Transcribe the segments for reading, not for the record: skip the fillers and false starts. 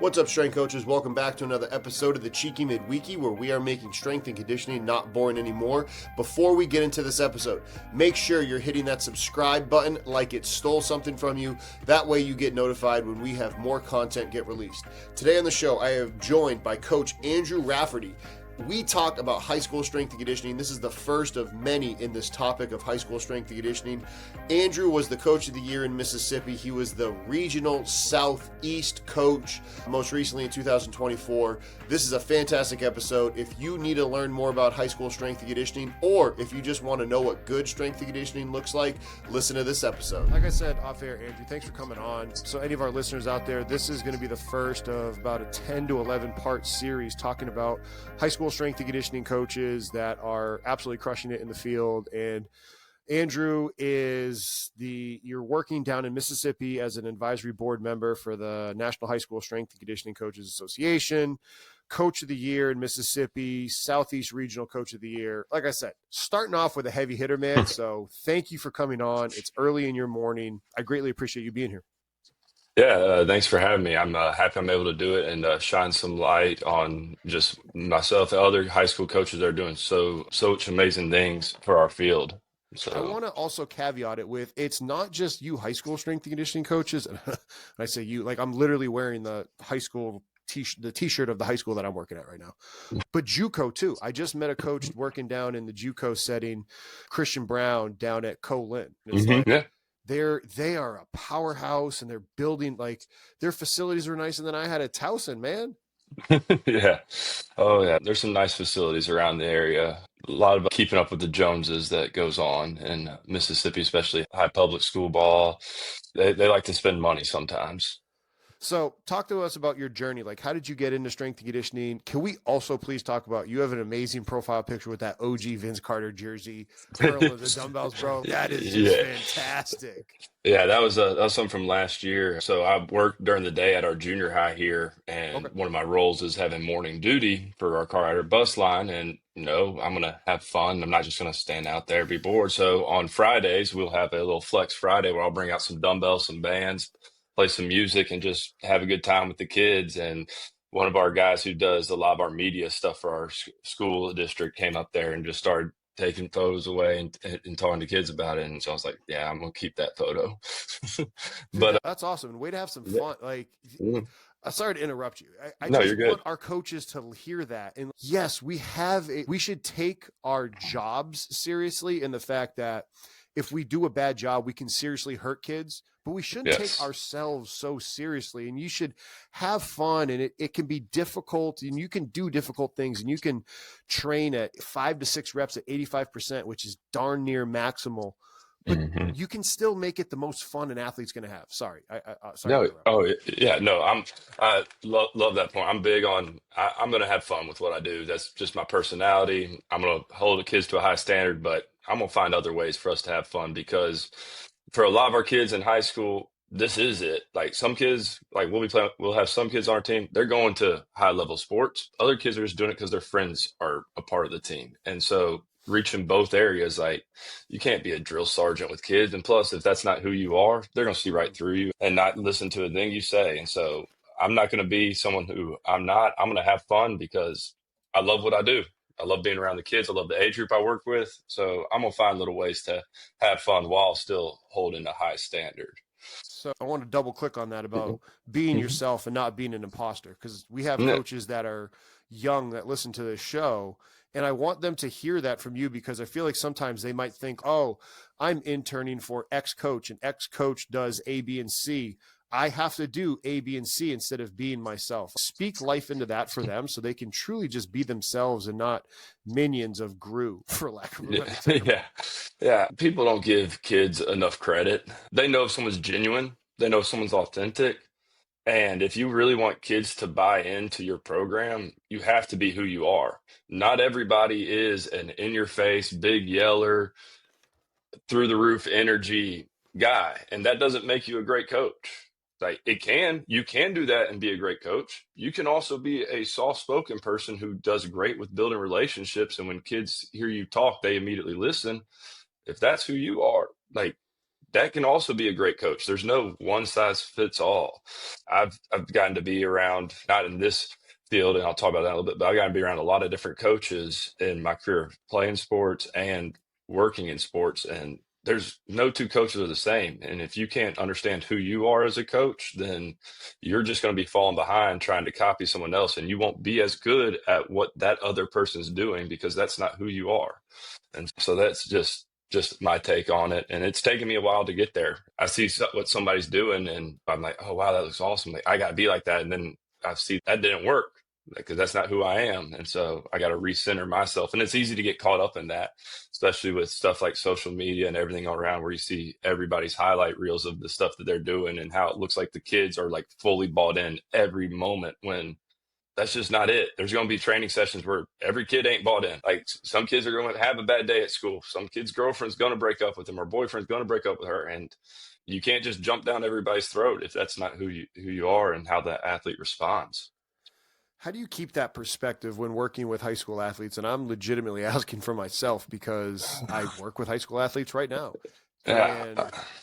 What's up, strength coaches? Welcome back to another episode of the Cheeky Midweeky, where we are making strength and conditioning not boring anymore. Before we get into this episode, make sure you're hitting that subscribe button like it stole something from you. That way you get notified when we have more content get released. Today on the show, I am joined by Coach Andrew Rafferty. We talked about high school strength and conditioning. This is the first of many in this topic of high school strength and conditioning. Andrew was the coach of the year in Mississippi. He was the regional Southeast coach, most recently in 2024. This is a fantastic episode. If you need to learn more about high school strength and conditioning, or if you just want to know what good strength and conditioning looks like, listen to this episode. Like I said off air, Andrew, thanks for coming on. So any of our listeners out there, this is going to be the first of about a 10 to 11 part series talking about high school strength and conditioning coaches that are absolutely crushing it in the field. And Andrew you're working down in Mississippi as an advisory board member for the National High School Strength and Conditioning Coaches Association, coach of the year in Mississippi, Southeast Regional Coach of the Year. Like I said, starting off with a heavy hitter, man. So thank you for coming on. It's early in your morning. I greatly appreciate you being here. Yeah, thanks for having me. I'm happy I'm able to do it and shine some light on just myself and other high school coaches that are doing such amazing things for our field. I So, want to also caveat it with, it's not just you high school strength and conditioning coaches. And I say you, like I'm literally wearing the high school the t-shirt of the high school that I'm working at right now, but JUCO too. I just met a coach working down in the JUCO setting, Christian Brown down at Co-Lin. It's like, yeah, they are a powerhouse, and they're building, like, their facilities are nicer than I had at Towson, man. yeah. Oh, yeah. There's some nice facilities around the area. A lot of keeping up with the Joneses that goes on in Mississippi, especially high public school ball. They like to spend money sometimes. So talk to us about your journey. Like, how did you get into strength and conditioning? Can we also please talk about, you have an amazing profile picture with that OG Vince Carter jersey, curling the dumbbells, bro. That is just Yeah. fantastic. Yeah, that was something from last year. So I worked during the day at our junior high here, and Okay. one of my roles is having morning duty for our car rider bus line. And I'm gonna have fun. I'm not just gonna stand out there and be bored. So on Fridays, we'll have a little flex Friday where I'll bring out some dumbbells, some bands, play some music, and just have a good time with the kids. And one of our guys who does a lot of our media stuff for our school district came up there and just started taking photos away and talking to kids about it. And so I was like, yeah, I'm gonna keep that photo. Dude, But that's awesome. And way to have some yeah, fun. Like, mm, sorry to interrupt you. I no, just you're good. want our coaches to hear that. And yes, we should take our jobs seriously, in the fact that if we do a bad job, we can seriously hurt kids, but we shouldn't take Yes. ourselves so seriously. And you should have fun, and it can be difficult, and you can do difficult things, and you can train at 5 to 6 reps at 85%, which is darn near maximal, but Hmm. you can still make it the most fun an athlete's going to have. Sorry. Sorry to No, interrupt. oh yeah, no, I love that point. I'm big on I'm gonna have fun with what I do. That's just my personality. I'm gonna hold the kids to a high standard, but I'm gonna find other ways for us to have fun because for a lot of our kids in high school, this is it. Like some kids, like we'll have some kids on our team, they're going to high level sports. Other kids are just doing it because their friends are a part of the team. And so reaching both areas, like you can't be a drill sergeant with kids. And plus, if that's not who you are, they're going to see right through you and not listen to a thing you say. And so I'm not going to be someone who I'm not. I'm going to have fun because I love what I do. I love being around the kids. I love the age group I work with. So I'm going to find little ways to have fun while still holding a high standard. So I want to double click on that about Mhm. being Mhm. yourself and not being an imposter, because we have Yeah. coaches that are young that listen to this show, and I want them to hear that from you, because I feel like sometimes they might think, oh, I'm interning for X coach, and X coach does A, B, and C. I have to do A, B, and C instead of being myself. Speak life into that for them so they can truly just be themselves and not minions of Gru, for lack of a Yeah. better term. Yeah. Yeah. People don't give kids enough credit. They know if someone's genuine, they know if someone's authentic. And if you really want kids to buy into your program, you have to be who you are. Not everybody is an in your face, big yeller, through the roof energy guy. And that doesn't make you a great coach. Like you can do that and be a great coach. You can also be a soft spoken person who does great with building relationships. And when kids hear you talk, they immediately listen. If that's who you are, like that can also be a great coach. There's no one size fits all. I've gotten to be around, not in this field, and I'll talk about that in a little bit, but I've gotten to be around a lot of different coaches in my career playing sports and working in sports. And there's no two coaches are the same. And if you can't understand who you are as a coach, then you're just going to be falling behind trying to copy someone else. And you won't be as good at what that other person's doing because that's not who you are. And so that's just my take on it. And it's taken me a while to get there. I see what somebody's doing and I'm like, oh, wow, that looks awesome. Like, I got to be like that. And then I see that didn't work because that's not who I am. And so I got to recenter myself. And it's easy to get caught up in that, especially with stuff like social media and everything around where you see everybody's highlight reels of the stuff that they're doing and how it looks like the kids are like fully bought in every moment when that's just not it. There's going to be training sessions where every kid ain't bought in. Like some kids are going to have a bad day at school. Some kid's girlfriend's going to break up with him or boyfriend's going to break up with her. And you can't just jump down everybody's throat if that's not who you are and how that athlete responds. How do you keep that perspective when working with high school athletes? And I'm legitimately asking for myself because I work with high school athletes right now. And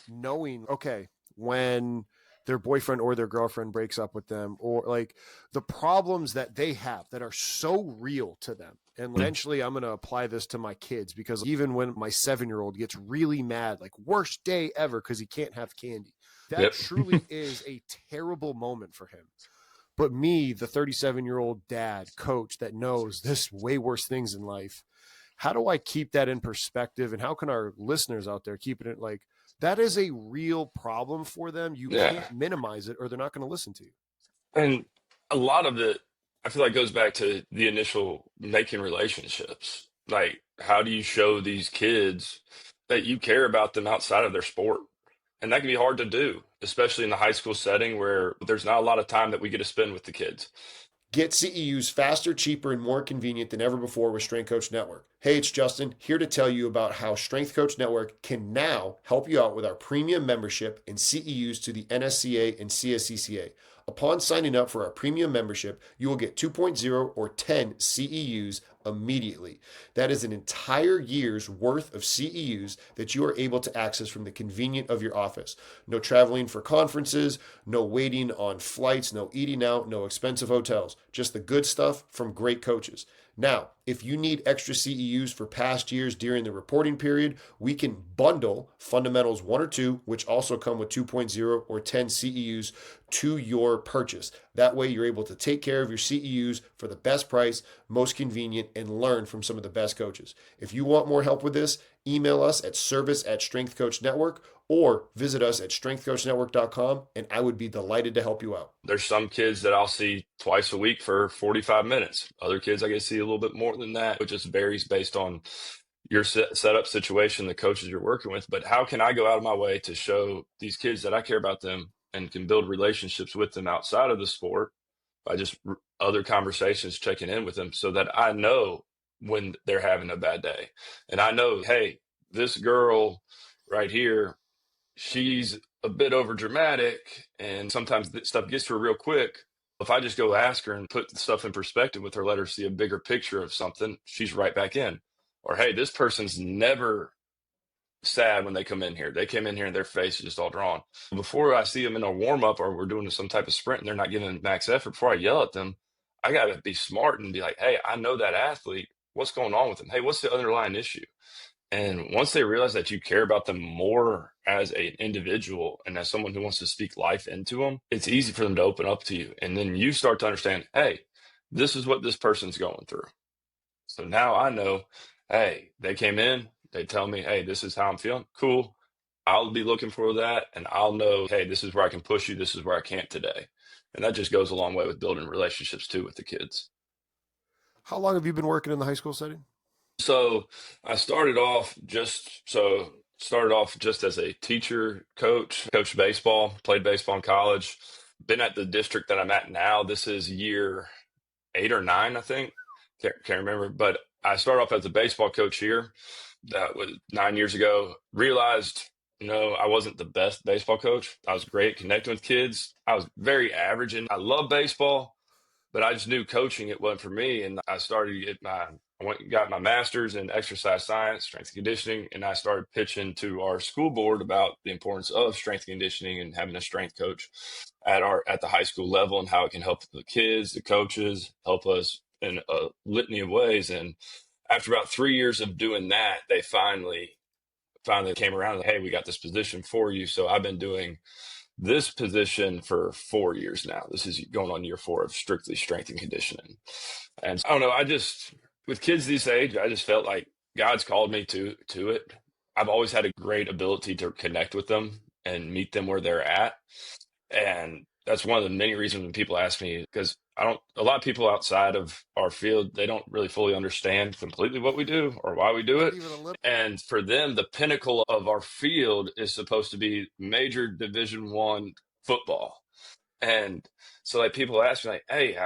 knowing, okay, when their boyfriend or their girlfriend breaks up with them, or like the problems that they have that are so real to them. And eventually I'm going to apply this to my kids because even when my 7-year-old gets really mad, like worst day ever because he can't have candy, that truly is a terrible moment for him. But me, the 37-year-old dad, coach that knows this way worse things in life, how do I keep that in perspective? And how can our listeners out there keep it like, that is a real problem for them. You can't minimize it or they're not going to listen to you. And a lot of it, I feel like goes back to the initial making relationships. Like, how do you show these kids that you care about them outside of their sport? And that can be hard to do, especially in the high school setting where there's not a lot of time that we get to spend with the kids. Get CEUs faster, cheaper, and more convenient than ever before with Strength Coach Network. Hey, it's Justin, here to tell you about how Strength Coach Network can now help you out with our premium membership and CEUs to the NSCA and CSCCa. Upon signing up for our premium membership, you will get 2.0 or 10 CEUs immediately. That is an entire year's worth of CEUs that you are able to access from the convenience of your office. No traveling for conferences, no waiting on flights, no eating out, no expensive hotels. Just the good stuff from great coaches. Now, if you need extra CEUs for past years during the reporting period, we can bundle Fundamentals 1 or 2, which also come with 2.0 or 10 CEUs to your purchase. That way you're able to take care of your CEUs for the best price, most convenient, and learn from some of the best coaches. If you want more help with this, email us at service@Strength Coach Network or visit us at strengthcoachnetwork.com, and I would be delighted to help you out. There's some kids that I'll see twice a week for 45 minutes. Other kids I get to see a little bit more than that. It just varies based on your setup situation, the coaches you're working with. But how can I go out of my way to show these kids that I care about them and can build relationships with them outside of the sport by just other conversations, checking in with them so that I know when they're having a bad day. And I know, hey, this girl right here, she's a bit over dramatic and sometimes stuff gets to her real quick. If I just go ask her and put the stuff in perspective with her, let her see a bigger picture of something, she's right back in. Or, hey, this person's never sad when they come in here. They came in here and their face is just all drawn. Before I see them in a warm up or we're doing some type of sprint and they're not giving max effort, before I yell at them, I got to be smart and be like, hey, I know that athlete. What's going on with them? Hey, what's the underlying issue? And once they realize that you care about them more as an individual and as someone who wants to speak life into them, it's easy for them to open up to you. And then you start to understand, hey, this is what this person's going through. So now I know, hey, they came in, they tell me, hey, this is how I'm feeling. Cool. I'll be looking for that. And I'll know, hey, this is where I can push you. This is where I can't today. And that just goes a long way with building relationships too with the kids. How long have you been working in the high school setting? So I started off just as a teacher, coached baseball, played baseball in college, been at the district that I'm at now. This is year 8 or 9, I think. Can't remember, but I started off as a baseball coach here. That was 9 years ago. Realized, I wasn't the best baseball coach. I was great at connecting with kids. I was very average and I love baseball, but I just knew coaching it wasn't for me. And I started to get my I went and got my master's in exercise science, strength and conditioning, and I started pitching to our school board about the importance of strength and conditioning and having a strength coach at the high school level and how it can help the kids, the coaches, help us in a litany of ways. And after about 3 years of doing that, they finally came around and, hey, we got this position for you. So I've been doing this position for 4 years now. This is going on year 4 of strictly strength and conditioning. And I don't know, with kids this age, I just felt like God's called me to it. I've always had a great ability to connect with them and meet them where they're at. And that's one of the many reasons when people ask me, because a lot of people outside of our field, they don't really fully understand completely what we do or why we do Not it. even a little. And for them, the pinnacle of our field is supposed to be major Division I football. And so like people ask me like, hey,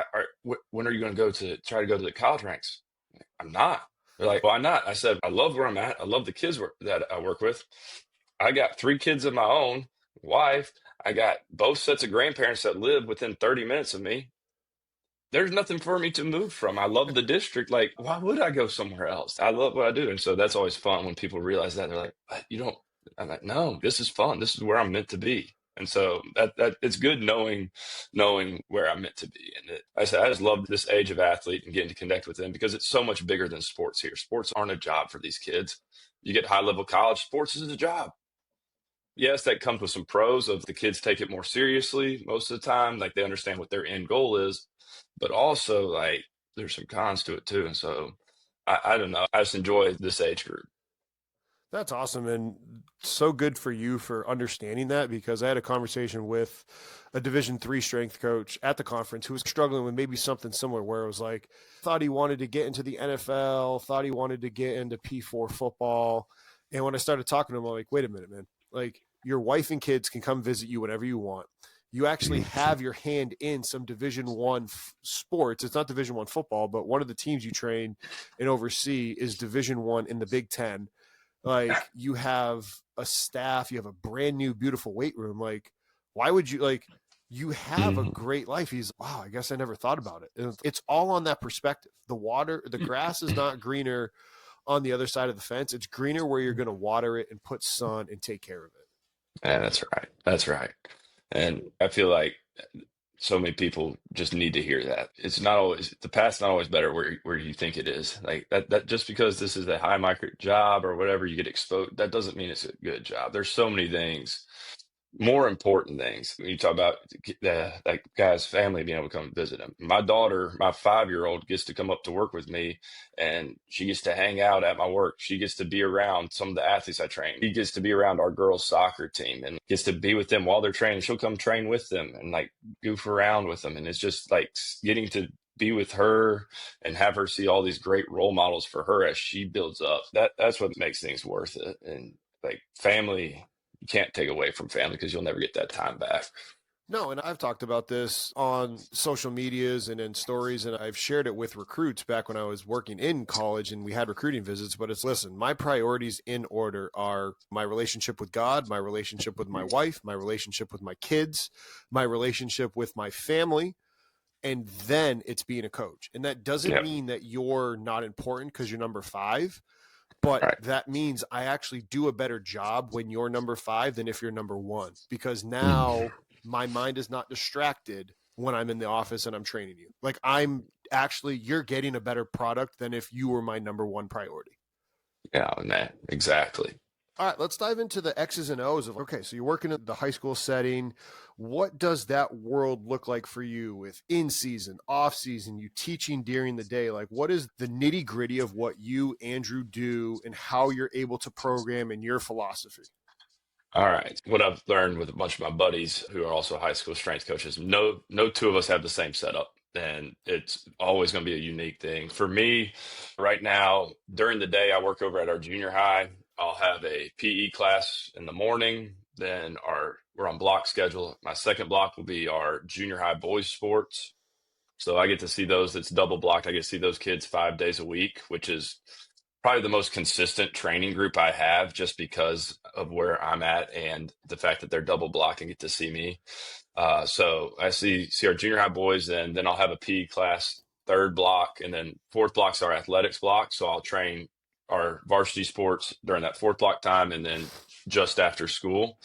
when are you going to try to go to the college ranks? I'm not. They're like, why not? I said, I love where I'm at. I love the kids that I work with. I got 3 kids of my own, wife. I got both sets of grandparents that live within 30 minutes of me. There's nothing for me to move from. I love the district. Like, why would I go somewhere else? I love what I do. And so that's always fun when people realize that. They're like, what? You don't? I'm like, no, this is fun. This is where I'm meant to be. And so that it's good knowing where I'm meant to be. And I said, I just love this age of athlete and getting to connect with them because it's so much bigger than sports here. Sports aren't a job for these kids. You get high level college, sports is a job. Yes, that comes with some pros of the kids take it more seriously most of the time. Like they understand what their end goal is, but also like there's some cons to it too. And so I don't know. I just enjoy this age group. That's awesome, and so good for you for understanding that, because I had a conversation with a Division III strength coach at the conference who was struggling with maybe something similar, where it was like, thought he wanted to get into the NFL, thought he wanted to get into P4 football. And when I started talking to him, I'm like, wait a minute, man. Like, your wife and kids can come visit you whenever you want. You actually have your hand in some Division I sports. It's not Division I football, but one of the teams you train and oversee is Division I in the Big Ten. Like, you have a staff, you have a brand new, beautiful weight room. Like, why would you, like, you have a great life. He's, wow, I guess I never thought about it. And it's all on that perspective. The grass is not greener on the other side of the fence. It's greener where you're going to water it and put sun and take care of it. Yeah, that's right. That's right. And I feel like so many people just need to hear that. It's not always the past, not always better where you think it is. Like that just because this is a high micro job or whatever, you get exposed, that doesn't mean it's a good job. There's so many things, more important things. When you talk about that guy's family being able to come visit him. My daughter, my 5-year-old, gets to come up to work with me, and she gets to hang out at my work. She gets to be around some of the athletes I train. She gets to be around our girls' soccer team and gets to be with them while they're training. She'll come train with them and like goof around with them. And it's just like getting to be with her and have her see all these great role models for her as she builds up. That's what makes things worth it. And like family, you can't take away from family because you'll never get that time back. No, and I've talked about this on social medias and in stories, and I've shared it with recruits back when I was working in college and we had recruiting visits. But it's, listen, my priorities in order are my relationship with God, my relationship with my wife, my relationship with my kids, my relationship with my family, and then it's being a coach. And that doesn't mean that you're not important because you're number 5. But that means I actually do a better job when you're number 5 than if you're number 1, because now my mind is not distracted when I'm in the office and I'm training you. Like, you're getting a better product than if you were my number 1 priority. Yeah, man, exactly. All right, let's dive into the X's and O's of, okay, so you're working at the high school setting. What does that world look like for you with in-season, off-season, you teaching during the day? Like, what is the nitty-gritty of what you, Andrew, do and how you're able to program in your philosophy? All right. What I've learned with a bunch of my buddies who are also high school strength coaches, no two of us have the same setup. And it's always going to be a unique thing. For me, right now, during the day, I work over at our junior high. I'll have a PE class in the morning. Then we're on block schedule. My second block will be our junior high boys sports. So I get to see those. It's double blocked. I get to see those kids 5 days a week, which is probably the most consistent training group I have just because of where I'm at and the fact that they're double blocked and get to see me. So I see our junior high boys, and then I'll have a PE class third block, and then fourth block's our athletics block. So I'll train our varsity sports during that fourth block time, and then just after school.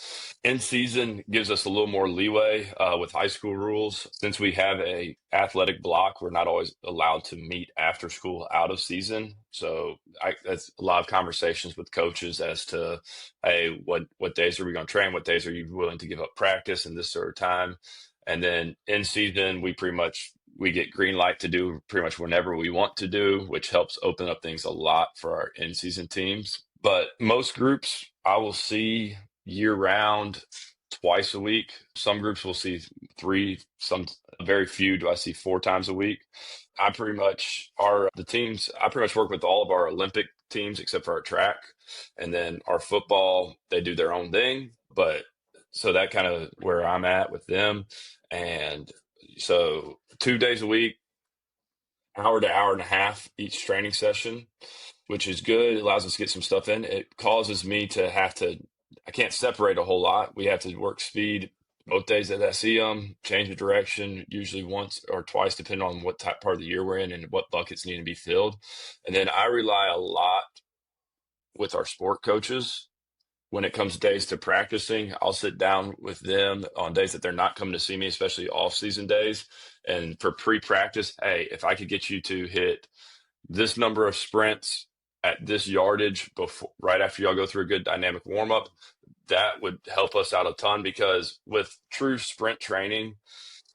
In season gives us a little more leeway with high school rules. Since we have a athletic block, we're not always allowed to meet after school out of season. So that's a lot of conversations with coaches as to, hey, what days are we going to train? What days are you willing to give up practice in this sort of time? And then in season, we get green light to do pretty much whenever we want to do, which helps open up things a lot for our in-season teams. But most groups I will see year round, twice a week. Some groups will see 3, some very few do I see 4 times a week. I pretty much work with all of our Olympic teams except for our track. And then our football, they do their own thing. But so that kind of where I'm at with them. And so 2 days a week, hour to hour and a half each training session, which is good. It allows us to get some stuff in. It causes me I can't separate a whole lot. We have to work speed both days that I see them, change the direction, usually once or twice, depending on what part of the year we're in and what buckets need to be filled. And then I rely a lot with our sport coaches. When it comes days to practicing, I'll sit down with them on days that they're not coming to see me, especially off-season days. And for pre-practice, hey, if I could get you to hit this number of sprints at this yardage right after y'all go through a good dynamic warm-up, that would help us out a ton, because with true sprint training,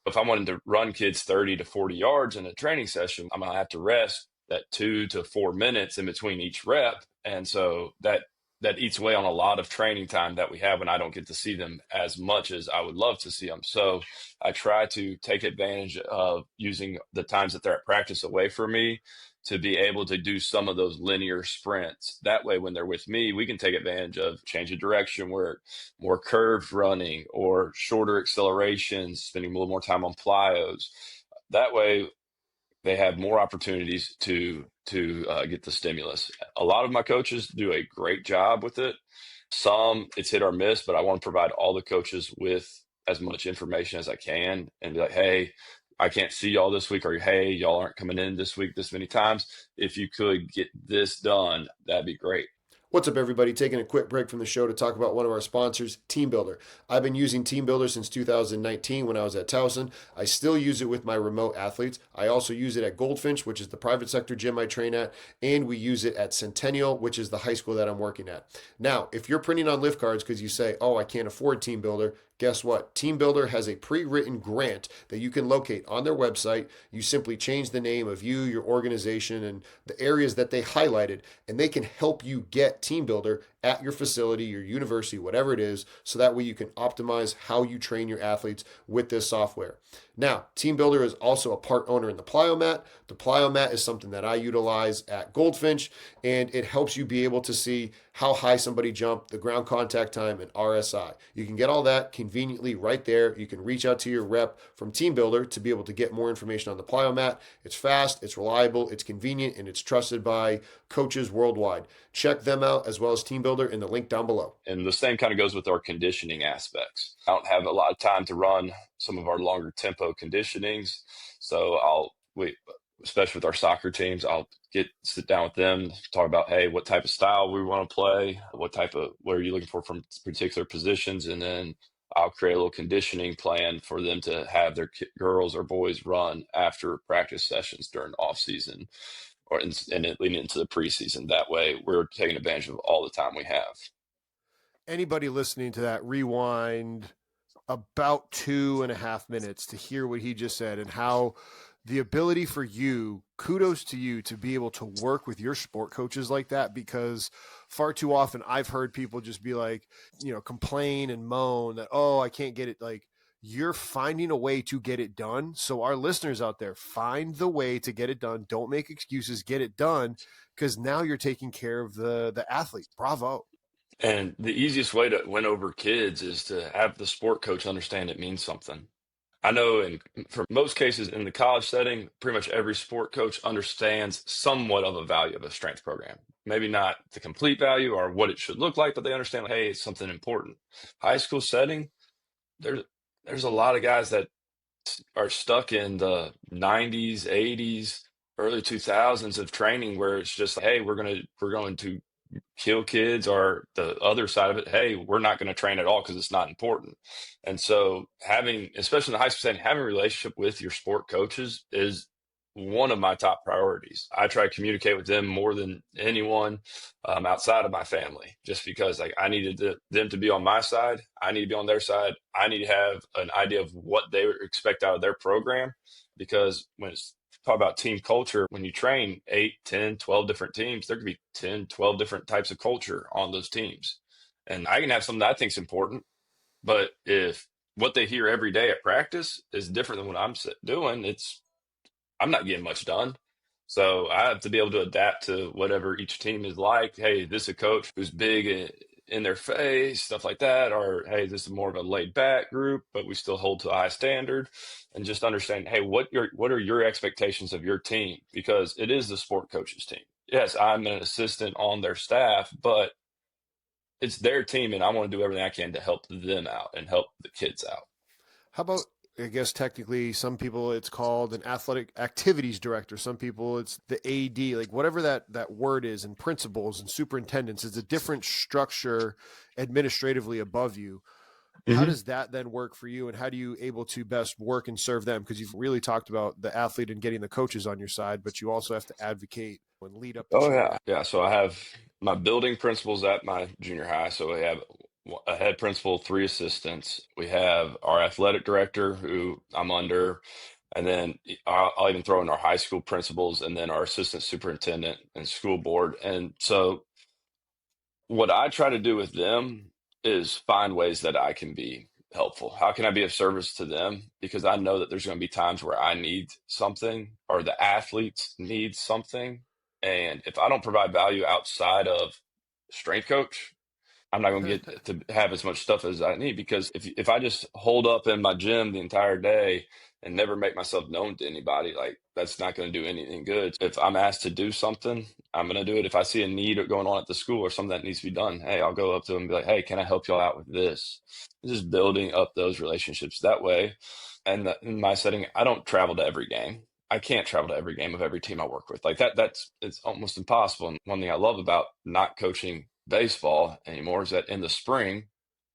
if I wanted to run kids 30 to 40 yards in a training session, I'm going to have to rest that 2 to 4 minutes in between each rep. And so that eats away on a lot of training time that we have when I don't get to see them as much as I would love to see them. So I try to take advantage of using the times that they're at practice away from me to be able to do some of those linear sprints. That way, when they're with me, we can take advantage of change of direction work, more curved running, or shorter accelerations, spending a little more time on plyos. That way, they have more opportunities to get the stimulus. A lot of my coaches do a great job with it. Some, it's hit or miss, but I want to provide all the coaches with as much information as I can and be like, hey, I can't see y'all this week, or hey, y'all aren't coming in this week this many times. If you could get this done, that'd be great. What's up, everybody? Taking a quick break from the show to talk about one of our sponsors, TeamBuildr. I've been using TeamBuildr since 2019 when I was at Towson. I still use it with my remote athletes. I also use it at Goldfinch, which is the private sector gym I train at, and we use it at Centennial, which is the high school that I'm working at. Now, if you're printing on lift cards because you say, oh, I can't afford TeamBuildr, guess what? TeamBuildr has a pre-written grant that you can locate on their website. You simply change the name of you, your organization, and the areas that they highlighted, and they can help you get TeamBuildr at your facility, your university, whatever it is, so that way you can optimize how you train your athletes with this software. Now, TeamBuildr is also a part owner in the Plyomat. The Plyomat is something that I utilize at Goldfinch, and it helps you be able to see how high somebody jumped, the ground contact time, and RSI. You can get all that conveniently right there. You can reach out to your rep from TeamBuildr to be able to get more information on the Plyomat. It's fast, it's reliable, it's convenient, and it's trusted by coaches worldwide. Check them out as well as TeamBuildr in the link down below. And the same kind of goes with our conditioning aspects. I don't have a lot of time to run some of our longer tempo conditionings. So especially with our soccer teams, I'll sit down with them, talk about, hey, what type of style we want to play, what are you looking for from particular positions, and then I'll create a little conditioning plan for them to have their girls or boys run after practice sessions during off season and it leading into the preseason. That way, we're taking advantage of all the time we have. Anybody listening to that, rewind about 2.5 minutes to hear what he just said and how the ability for you, kudos to you, to be able to work with your sport coaches like that, because far too often I've heard people just be like, complain and moan that, oh, I can't get it. Like, you're finding a way to get it done. So our listeners out there, find the way to get it done. Don't make excuses, get it done, because now you're taking care of the athlete. Bravo. And the easiest way to win over kids is to have the sport coach understand it means something. I know for most cases in the college setting, pretty much every sport coach understands somewhat of a value of a strength program. Maybe not the complete value or what it should look like, but they understand, hey, it's something important. High school setting, there's a lot of guys that are stuck in the 90s, 80s, early 2000s of training where it's just, hey, we're going to kill kids, or the other side of it, hey, we're not going to train at all because it's not important. And so having, especially in the high school setting, having a relationship with your sport coaches is one of my top priorities. I try to communicate with them more than anyone outside of my family, just because like I needed them to be on my side. I need to be on their side. I need to have an idea of what they expect out of their program, because when it's talk about team culture, when you train 8, 10, 12 different teams, there could be 10, 12 different types of culture on those teams. And I can have something that I think is important, but if what they hear every day at practice is different than what I'm doing, I'm not getting much done. So I have to be able to adapt to whatever each team is like. Hey, this is a coach who's big in their face, stuff like that. Or, hey, this is more of a laid back group, but we still hold to a high standard. And just understand, hey, what are your expectations of your team? Because it is the sport coach's team. Yes, I'm an assistant on their staff, but it's their team, and I want to do everything I can to help them out and help the kids out. How about, I guess technically some people it's called an athletic activities director. Some people it's the AD, like whatever that word is, and principals and superintendents. It's a different structure administratively above you. How Mm-hmm. does that then work for you, and how do you able to best work and serve them? Because you've really talked about the athlete and getting the coaches on your side, but you also have to advocate and lead up the Oh chain. yeah, yeah. So I have my building principals at my junior high. So we have a head principal, 3 assistants. We have our athletic director, who I'm under, and then I'll even throw in our high school principals, and then our assistant superintendent and school board. And so what I try to do with them is find ways that I can be helpful. How can I be of service to them? Because I know that there's going to be times where I need something or the athletes need something. And if I don't provide value outside of strength coach, I'm not going to get to have as much stuff as I need, because if I just hold up in my gym the entire day and never make myself known to anybody, like that's not going to do anything good. If I'm asked to do something, I'm going to do it. If I see a need going on at the school or something that needs to be done, hey, I'll go up to them and be like, hey, can I help y'all out with this? Just building up those relationships that way. And in my setting, I don't travel to every game. I can't travel to every game of every team I work with. Like that's it's almost impossible. And one thing I love about not coaching baseball anymore is that in the spring,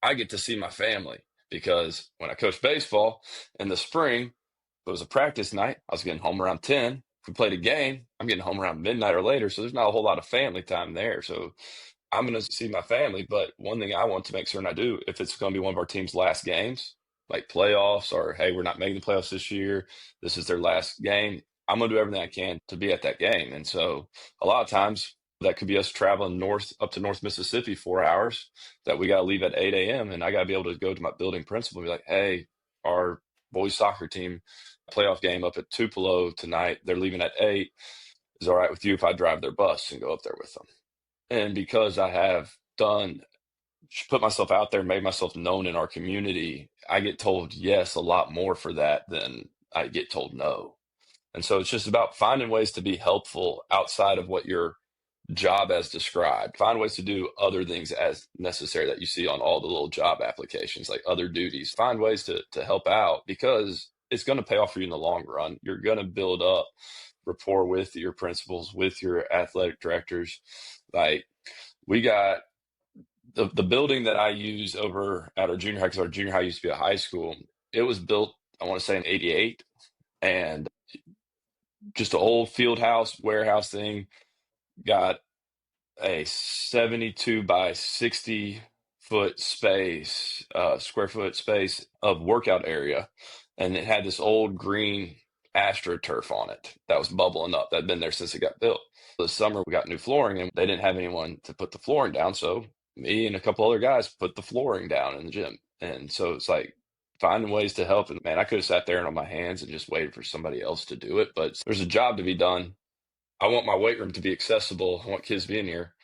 I get to see my family, because when I coached baseball in the spring, if it was a practice night, I was getting home around 10. If we played a game, I'm getting home around midnight or later. So there's not a whole lot of family time there. So I'm going to see my family. But one thing I want to make certain I do, if it's going to be one of our team's last games, like playoffs, or hey, we're not making the playoffs this year, this is their last game, I'm going to do everything I can to be at that game. And so a lot of times that could be us traveling north up to North Mississippi 4 hours, that we got to leave at 8 a.m. And I got to be able to go to my building principal and be like, hey, our boys soccer team playoff game up at Tupelo tonight, they're leaving at 8. Is it all right with you if I drive their bus and go up there with them? And because I have put myself out there, made myself known in our community, I get told yes a lot more for that than I get told no. And so it's just about finding ways to be helpful outside of what your job as described. Find ways to do other things as necessary that you see on all the little job applications, like other duties. Find ways to help out, because it's going to pay off for you in the long run. You're going to build up rapport with your principals, with your athletic directors. Like we got the building that I use over at our junior high, because our junior high used to be a high school. It was built, I want to say, in '88, and just an old field house warehouse thing. Got a 72 by 60-foot space, square foot space of workout area, and it had this old green astroturf on it that was bubbling up, that had been there since it got built. This summer we got new flooring, and they didn't have anyone to put the flooring down, so me and a couple other guys put the flooring down in the gym. And so it's like finding ways to help. And man, I could have sat there on my hands and just waited for somebody else to do it, but there's a job to be done. I want my weight room to be accessible. I want kids being here.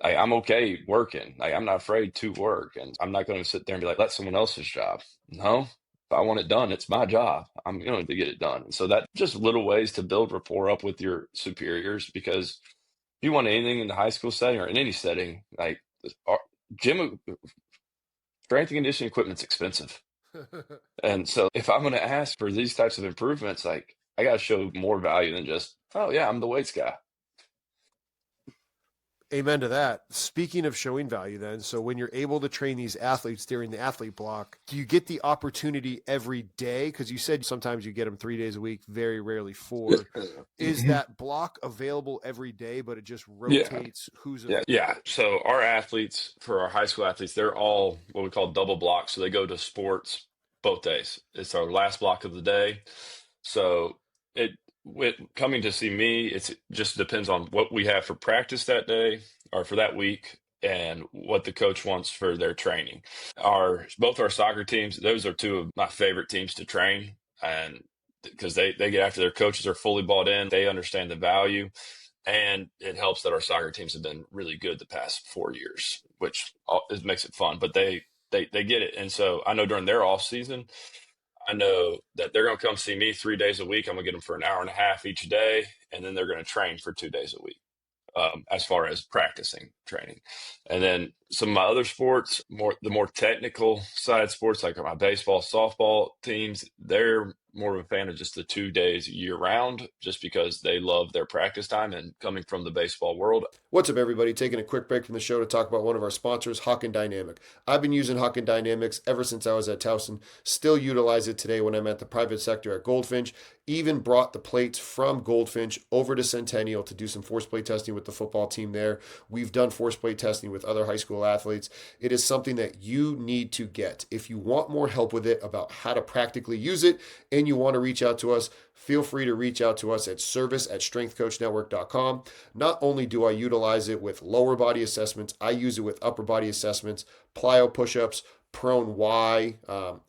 I'm okay working. I'm not afraid to work, and I'm not going to sit there and be like, "That's someone else's job." No, if I want it done, it's my job. I'm going to get it done. And so that just little ways to build rapport up with your superiors, because if you want anything in the high school setting or in any setting, like gym strength and conditioning equipment's expensive. And so if I'm going to ask for these types of improvements, like I got to show more value than just, oh yeah, I'm the weights guy. Amen to that. Speaking of showing value, then, so when you're able to train these athletes during the athlete block, do you get the opportunity every day? Because you said sometimes you get them 3 days a week, very rarely four. Is that block available every day, but it just Yeah. rotates who's Yeah. available? Yeah. So our athletes, for our high school athletes, they're all what we call double blocks. So they go to sports both days. It's our last block of the day. So it with coming to see me, it just depends on what we have for practice that day or for that week and what the coach wants for their training. Our both our soccer teams, those are two of my favorite teams to train, and because they get after their coaches are fully bought in, they understand the value, and it helps that our soccer teams have been really good the past 4 years, which it makes it fun. But they get it, and so I know during their off season, I know that they're going to come see me 3 days a week. I'm going to get them for an hour and a half each day, and then they're going to train for 2 days a week. As far as practicing training. And then some of my other sports, the more technical side sports, like my baseball, softball teams, they're more of a fan of just the 2 days year round, just because they love their practice time and coming from the baseball world. What's up, everybody? Taking a quick break from the show to talk about one of our sponsors, Hawken Dynamic. I've been using Hawken Dynamics ever since I was at Towson. Still utilize it today when I'm at the private sector at Goldfinch. Even brought the plates from Goldfinch over to Centennial to do some force plate testing with the football team there. We've done force plate testing with other high school athletes. It is something that you need to get. If you want more help with it about how to practically use it and you want to reach out to us, feel free to reach out to us at service@strengthcoachnetwork.com. Not only do I utilize it with lower body assessments, I use it with upper body assessments, plyo push-ups, prone Y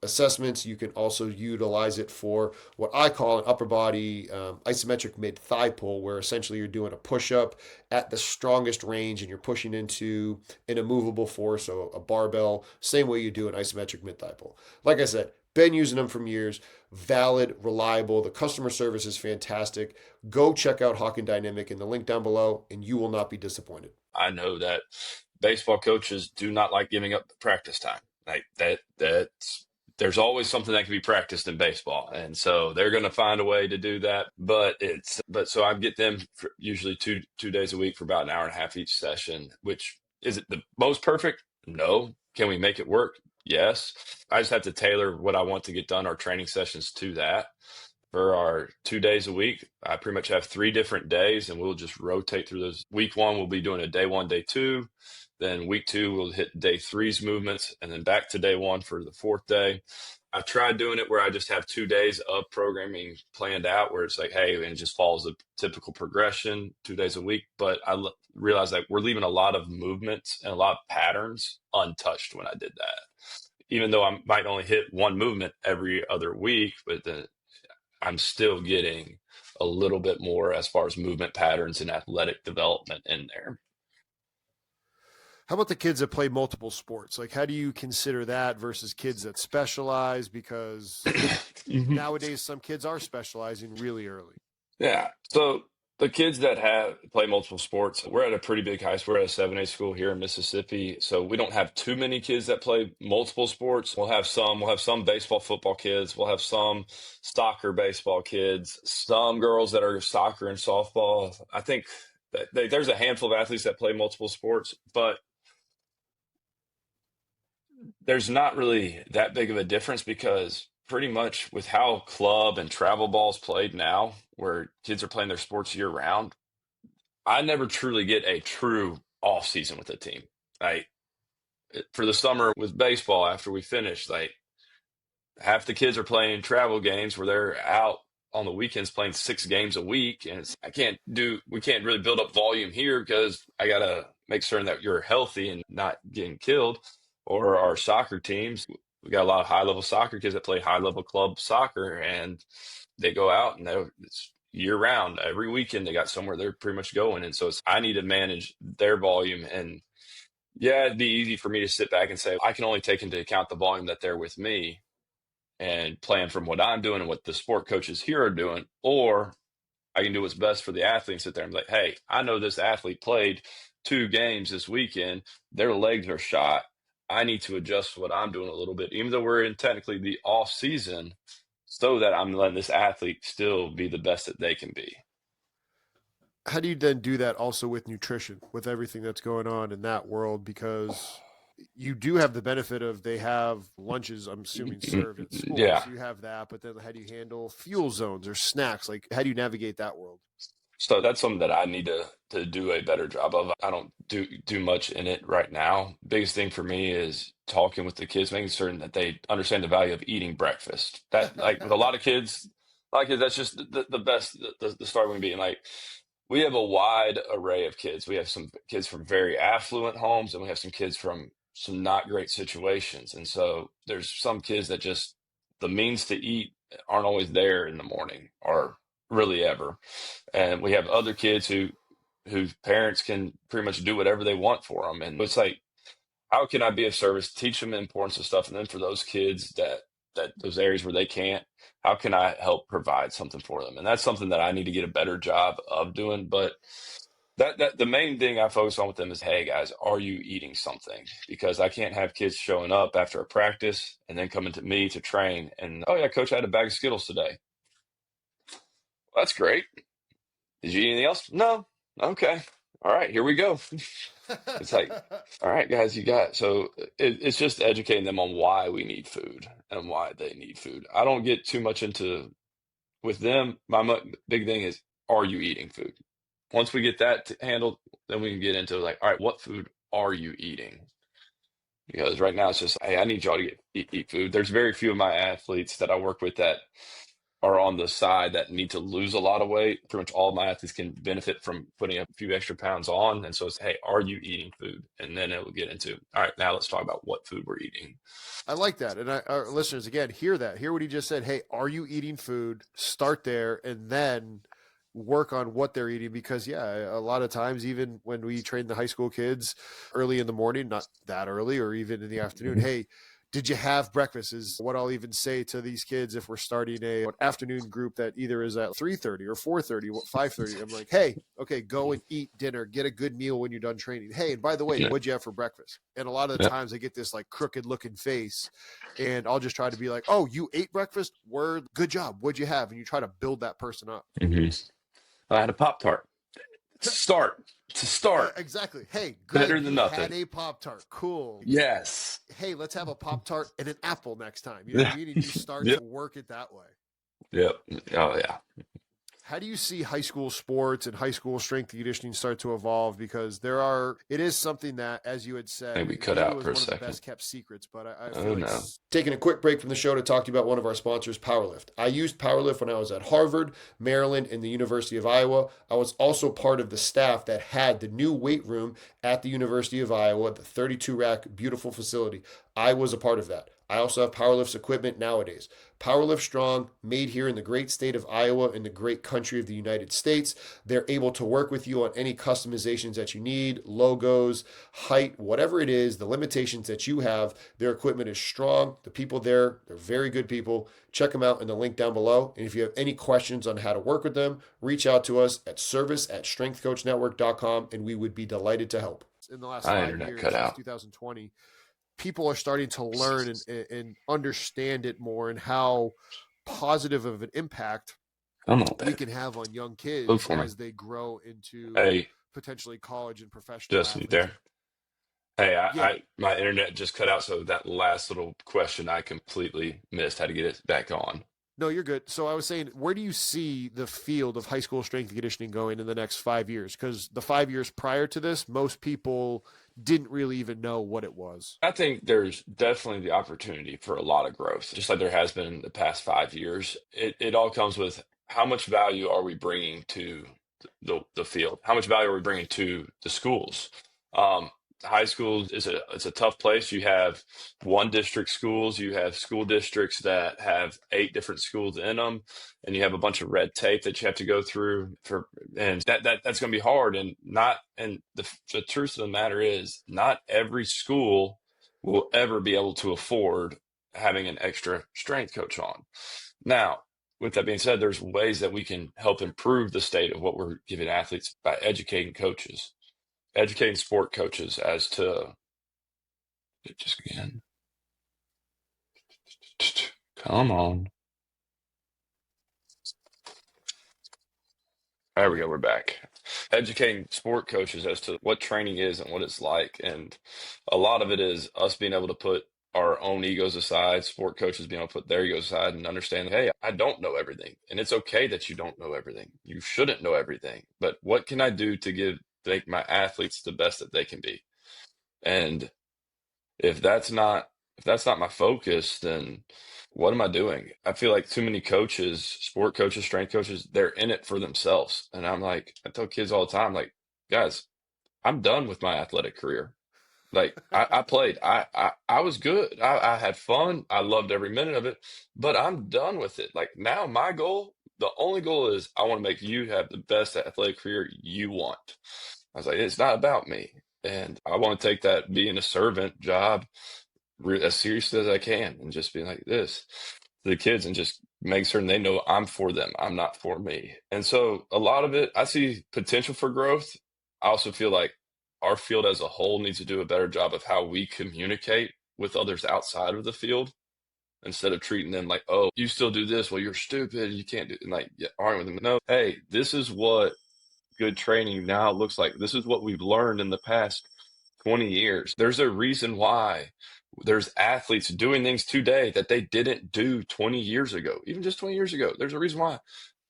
assessments. You can also utilize it for what I call an upper body isometric mid thigh pull, where essentially you're doing a push up at the strongest range and you're pushing into an immovable force, so a barbell, same way you do an isometric mid thigh pull. Like I said, been using them for years. Valid, reliable. The customer service is fantastic. Go check out Hawken Dynamic in the link down below, and you will not be disappointed. I know that baseball coaches do not like giving up practice time. Like that's there's always something that can be practiced in baseball, and so they're going to find a way to do that. But so I get them for usually two days a week for about an hour and a half each session. Which is it the most perfect? No. Can we make it work? Yes. I just have to tailor what I want to get done, our training sessions, to that. For our 2 days a week, I pretty much have 3 different days, and we'll just rotate through those. Week one, we'll be doing a day one, day two. Then week two, we'll hit day three's movements, and then back to day one for the fourth day. I've tried doing it where I just have 2 days of programming planned out, where it's like, hey, and it just follows the typical progression 2 days a week. But realize that we're leaving a lot of movements and a lot of patterns untouched when I did that. Even though I might only hit one movement every other week, but then I'm still getting a little bit more as far as movement patterns and athletic development in there. How about the kids that play multiple sports? Like, how do you consider that versus kids that specialize? Because nowadays, some kids are specializing really early. Yeah. So the kids that have play multiple sports, we're at a pretty big high school. We're at a 7A school here in Mississippi. So we don't have too many kids that play multiple sports. We'll have some baseball, football kids. We'll have some soccer, baseball kids, some girls that are soccer and softball. I think that there's a handful of athletes that play multiple sports, but there's not really that big of a difference because pretty much with how club and travel ball's played now, where kids are playing their sports year round, I never truly get a true off season with a team. Like for the summer with baseball, after we finish, like half the kids are playing travel games where they're out on the weekends playing 6 games a week, and we can't really build up volume here because I gotta make certain that you're healthy and not getting killed. Or our soccer teams, we got a lot of high level soccer kids that play high level club soccer, and they go out and it's year round. Every weekend they got somewhere they're pretty much going, and so I need to manage their volume. And yeah, it'd be easy for me to sit back and say I can only take into account the volume that they're with me and plan from what I'm doing and what the sport coaches here are doing, or I can do what's best for the athlete and sit there and be like, hey, I know this athlete played 2 games this weekend. Their legs are shot. I need to adjust what I'm doing a little bit, even though we're in technically the off season, so that I'm letting this athlete still be the best that they can be. How do you then do that also with nutrition, with everything that's going on in that world? Because you do have the benefit of they have lunches, I'm assuming, served at school. Yeah. So you have that, but then how do you handle fuel zones or snacks? Like, how do you navigate that world? So that's something that I need to do a better job of. I don't do much in it right now. Biggest thing for me is talking with the kids, making certain that they understand the value of eating breakfast. That, like, with a lot of kids, that's just the best the start we can be. And like, we have a wide array of kids. We have some kids from very affluent homes, and we have some kids from some not great situations. And so there's some kids that just the means to eat aren't always there in the morning, or really ever. And we have other kids whose parents can pretty much do whatever they want for them. And it's like, how can I be of service, teach them the importance of stuff, and then for those kids that those areas where they can't, how can I help provide something for them? And that's something that I need to get a better job of doing. But that the main thing I focus on with them is, hey guys, are you eating something? Because I can't have kids showing up after a practice and then coming to me to train and, oh yeah, coach, I had a bag of Skittles today. Well, that's great. Did you eat anything else? No. Okay. All right, here we go. It's like, all right, guys, you got so it's just educating them on why we need food and why they need food. I don't get too much into with them. My big thing is, are you eating food? Once we get that handled, then we can get into like, all right, what food are you eating? Because right now it's just, hey, I need y'all to eat food. There's very few of my athletes that I work with that are on the side that need to lose a lot of weight. Pretty much all of my athletes can benefit from putting a few extra pounds on. And so it's, hey, are you eating food? And then it will get into, all right, now let's talk about what food we're eating. I like that. And our listeners, again, hear that. Hear what he just said. Hey, are you eating food? Start there and then work on what they're eating. Because, yeah, a lot of times, even when we train the high school kids early in the morning, not that early, or even in the afternoon, hey, did you have breakfast is what I'll even say to these kids if we're starting an afternoon group that either is at 3:30 or 4:30, 5:30. I'm like, hey, okay, go and eat dinner. Get a good meal when you're done training. Hey, and by the way, what'd you have for breakfast? And a lot of the times I get this like crooked looking face and I'll just try to be like, oh, you ate breakfast? Word, good job. What'd you have? And you try to build that person up. I had a Pop-Tart. To start. Exactly. Hey, good. Better than nothing. Had a Pop-Tart. Cool. Yes. Hey, let's have a Pop-Tart and an apple next time. You know what I mean? And you start to work it that way. Yep. Oh, yeah. How do you see high school sports and high school strength and conditioning start to evolve? Because it is something that, as you had said, maybe cut out was for a one second. of the best kept secrets. But I feel like no. Taking a quick break from the show to talk to you about one of our sponsors, Powerlift. I used Powerlift when I was at Harvard, Maryland, and the University of Iowa. I was also part of the staff that had the new weight room at the University of Iowa, the 32 rack, beautiful facility. I was a part of that. I also have Powerlift's equipment nowadays. Powerlift Strong, made here in the great state of Iowa in the great country of the United States. They're able to work with you on any customizations that you need, logos, height, whatever it is, the limitations that you have. Their equipment is strong. The people there, they're very good people. Check them out in the link down below. And if you have any questions on how to work with them, reach out to us at service@strengthcoachnetwork.com and we would be delighted to help. In the last 5 years, since 2020, people are starting to learn and understand it more and how positive of an impact we can have on young kids as they grow into potentially college and professional athletes. There. Hey, my internet just cut out, so that last little question I completely missed how to get it back on. No, you're good. So I was saying, where do you see the field of high school strength and conditioning going in the next 5 years? Because the 5 years prior to this, most people didn't really even know what it was. I think there's definitely the opportunity for a lot of growth, just like there has been in the past 5 years. It all comes with how much value are we bringing to the field? How much value are we bringing to the schools? High school it's a tough place. You have one district schools, you have school districts that have 8 different schools in them, and you have a bunch of red tape that you have to go through and that's going to be hard. And the truth of the matter is, not every school will ever be able to afford having an extra strength coach on. Now, with that being said, there's ways that we can help improve the state of what we're giving athletes by educating sport coaches as to Just again. Come on. There we go. We're back. Educating sport coaches as to what training is and what it's like. And a lot of it is us being able to put our own egos aside, sport coaches being able to put their egos aside and understand, hey, I don't know everything. And it's okay that you don't know everything. You shouldn't know everything. But what can I do to make my athletes the best that they can be? And if that's not my focus, then what am I doing? I feel like too many coaches, sport coaches, strength coaches, they're in it for themselves. And I'm like, I tell kids all the time, like, guys, I'm done with my athletic career. Like I played, I was good. I had fun. I loved every minute of it, but I'm done with it. Like now my goal, the only goal is I want to make you have the best athletic career you want. I was like, it's not about me. And I want to take that being a servant job as seriously as I can and just be like this to the kids and just make certain they know I'm for them. I'm not for me. And so a lot of it, I see potential for growth. I also feel like our field as a whole needs to do a better job of how we communicate with others outside of the field instead of treating them like, oh, you still do this. Well, you're stupid. You can't do it. And like, yeah, arguing with them. No, hey, this is what good training now looks like. This is what we've learned in the past 20 years. There's a reason why there's athletes doing things today that they didn't do 20 years ago, even just 20 years ago. There's a reason why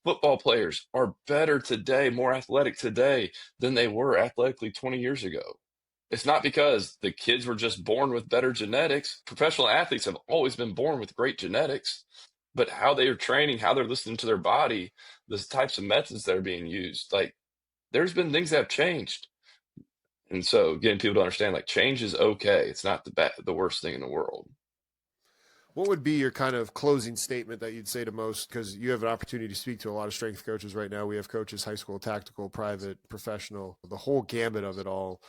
football players are better today, more athletic today than they were athletically 20 years ago. It's not because the kids were just born with better genetics. Professional athletes have always been born with great genetics, but how they are training, how they're listening to their body, the types of methods that are being used, like there's been things that have changed. And so getting people to understand like change is okay. It's not the worst thing in the world. What would be your kind of closing statement that you'd say to most, because you have an opportunity to speak to a lot of strength coaches right now. We have coaches, high school, tactical, private, professional, the whole gambit of it all.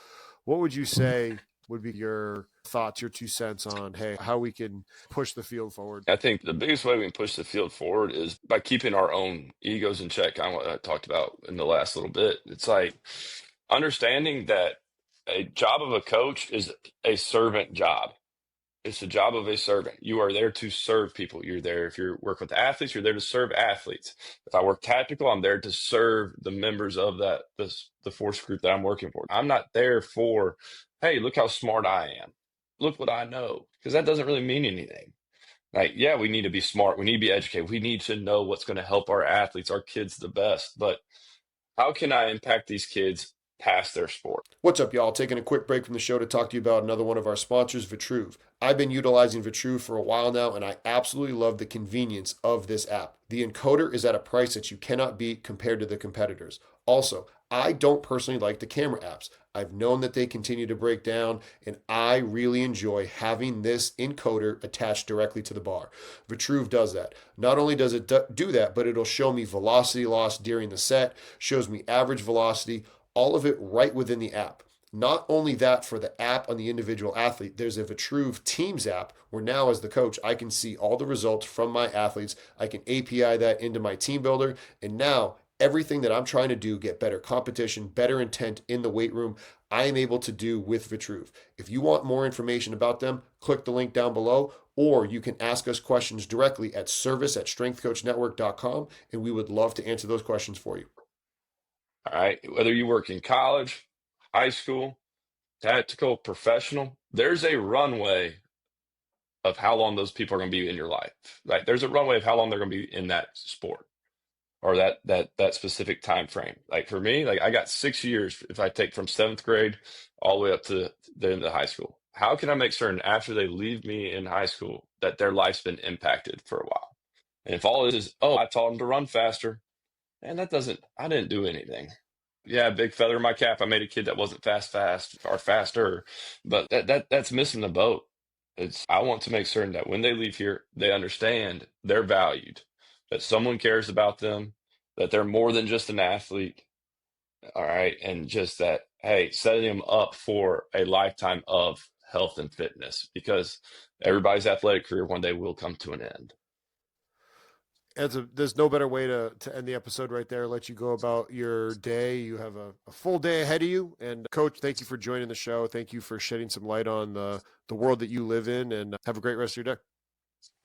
What would you say would be your thoughts, your 2 cents on, hey, how we can push the field forward? I think the biggest way we can push the field forward is by keeping our own egos in check. Kind of what I talked about in the last little bit. It's like understanding that a job of a coach is a servant job. It's the job of a servant. You are there to serve people. You're there, if you work with athletes, you're there to serve athletes. If I work tactical, I'm there to serve the members of the force group that I'm working for. I'm not there for, hey, look how smart I am. Look what I know. Because that doesn't really mean anything. Like, yeah, we need to be smart. We need to be educated. We need to know what's going to help our athletes, our kids the best. But how can I impact these kids past their sport? What's up, y'all? Taking a quick break from the show to talk to you about another one of our sponsors, Vitruve. I've been utilizing Vitruve for a while now, and I absolutely love the convenience of this app. The encoder is at a price that you cannot beat compared to the competitors. Also, I don't personally like the camera apps. I've known that they continue to break down, and I really enjoy having this encoder attached directly to the bar. Vitruve does that. Not only does it do that, but it'll show me velocity loss during the set, shows me average velocity, all of it right within the app. Not only that, for the app on the individual athlete, there's a Vitruve Teams app where now, as the coach, I can see all the results from my athletes. I can API that into my TeamBuildr, and now everything that I'm trying to do, get better competition, better intent in the weight room, I am able to do with Vitruve. If you want more information about them, click the link down below, or you can ask us questions directly at service@strengthcoachnetwork.com, and we would love to answer those questions for you. All right. Whether you work in college, high school, tactical, professional, there's a runway of how long those people are going to be in your life. Like there's a runway of how long they're going to be in that sport or that specific time frame. Like for me, like I got 6 years if I take from seventh grade all the way up to the end of high school. How can I make certain after they leave me in high school that their life's been impacted for a while? And if all it is, oh, I taught them to run faster, and I didn't do anything. Yeah, big feather in my cap. I made a kid that wasn't fast or faster, but that's missing the boat. I want to make certain that when they leave here, they understand they're valued, that someone cares about them, that they're more than just an athlete. All right. And just that, hey, setting them up for a lifetime of health and fitness because everybody's athletic career one day will come to an end. There's no better way to end the episode right there. Let you go about your day. You have a full day ahead of you. And Coach, thank you for joining the show. Thank you for shedding some light on the world that you live in. And have a great rest of your day.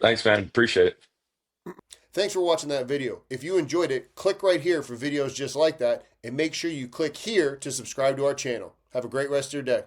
Thanks, man. Appreciate it. Thanks for watching that video. If you enjoyed it, click right here for videos just like that, and make sure you click here to subscribe to our channel. Have a great rest of your day.